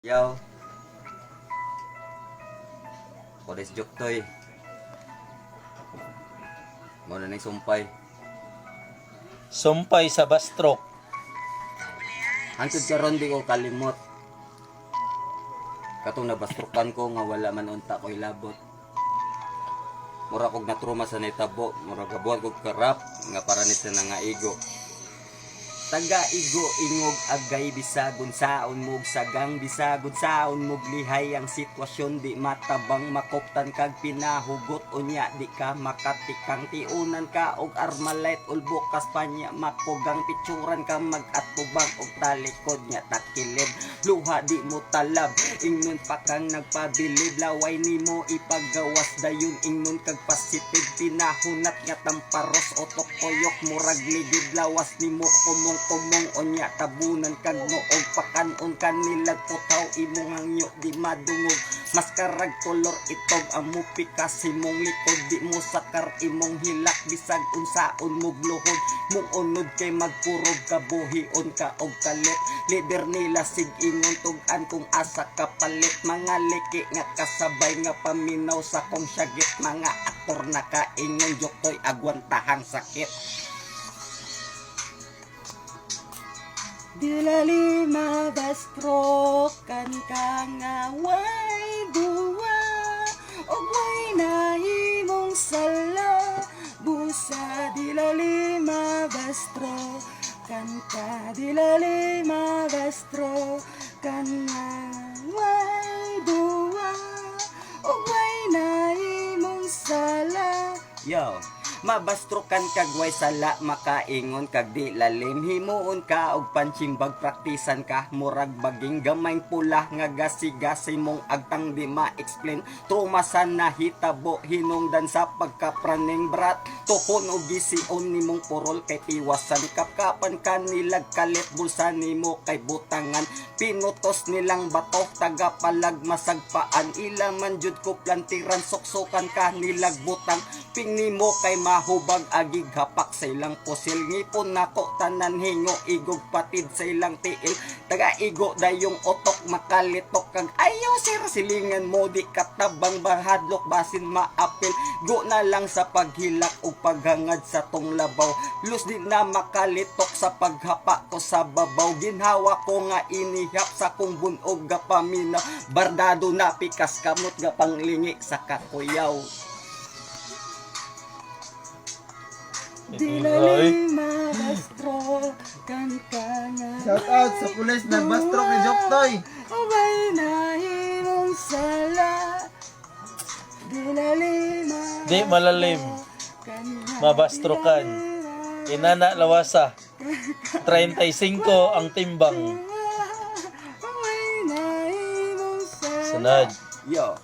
Yaw. Kodes Joktoy. Muna na sumpay. Sumpay sa bastrok. Hantod karon di ko kalimot. Katong nabastrokan ko nga wala man unta ko'y labot. Mura kog natruma sa netabo, mura gabuhat kog karap nga para ni sa nga igo. Taga igo ingog agay bisagon saon mog sagang bisagon saon mog lihay ang sitwasyon di matabang makoptan kag pinahugot unya di ka makatikang tiunan ka og armalite ulbo kas panya makogang picturan ka magatubang og talikod nya takilid luha di mo talab ingnon pa kang nagpabilib laway nimo ipagawas dayon ingnon kag positive pinahunat nga tamparos otok koyok murag ligid lawas nimo kumong onya tabunan kag noog pakanon kanilag putaw imong hangyo di madungog maskarag kolor itog amo pikas imong likod di mo sakar imong hilak bisag unsaon mo gluhod mong unod kay magpurog kabuhion ka og kalit leader nila sig ingon tug-an kung asa kapalit mga liki nga kasabay nga paminaw sa kong syagit mga aktor na kaingon Joktoy agwantahang sakit. Dilali mabastrokan ka nga way duwa o way nahimong sala busa dilali mabastrokan ka dilali mabastrokan nga way duwa o way nahimong sala. Yo, mabastrokan kag way sala makaingon kag di lalim himuon ka og pansimbag praktisan ka murag baging gamay pula nga gasi-gasi mong agtang di ma-explain tumasan na hitabo hinungdan sa pagkapraning brat tuhon og gision nimong purol kay tiwasan kapkapan ka nilag kalit bulsa nimo kay butangan pinutos nilang bato taga palag masagpaan ila man jud ko plantiran soksokan ka nilag butang ping nimo kay mahubag agig hapak sa ilang pusil ngipon nako tanan hingo igog patid sa ilang tiil taga igo dayong otok makalitok kag ayaw sir silingan mo di katabang bahadlok basin maapil go na lang sa paghilak o paghangad sa tong labaw lus di na makalitok sa paghapa ko sa babaw ginhawa ko nga inihap sa kong bunog ga paminaw bardado na pikas kamot ga panglingi sa kakuyaw. Dilali mabastrokan ka nga. Shout out sa pulis na bastrok ni Joktoy. Abay nahimong sala. Dilali Di malalim. Mabastrokan. Inana lawasa. 35 ang timbang. Abay nahimong sala. Sunod. Yo.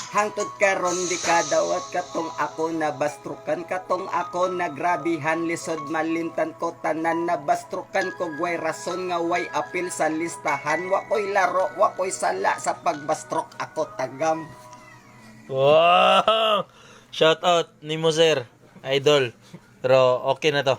Hangtod karon di kadawat katong ako nabastrukan katong ako nagrabihan lisod malintan ko tanan nabastrukan ko way rason nga way apil sa listahan wa ko'y laro wa ko'y sala sa pagbastrok ako tagam. Wow! Shout out ni mo sir. Idol. Pero okay na to.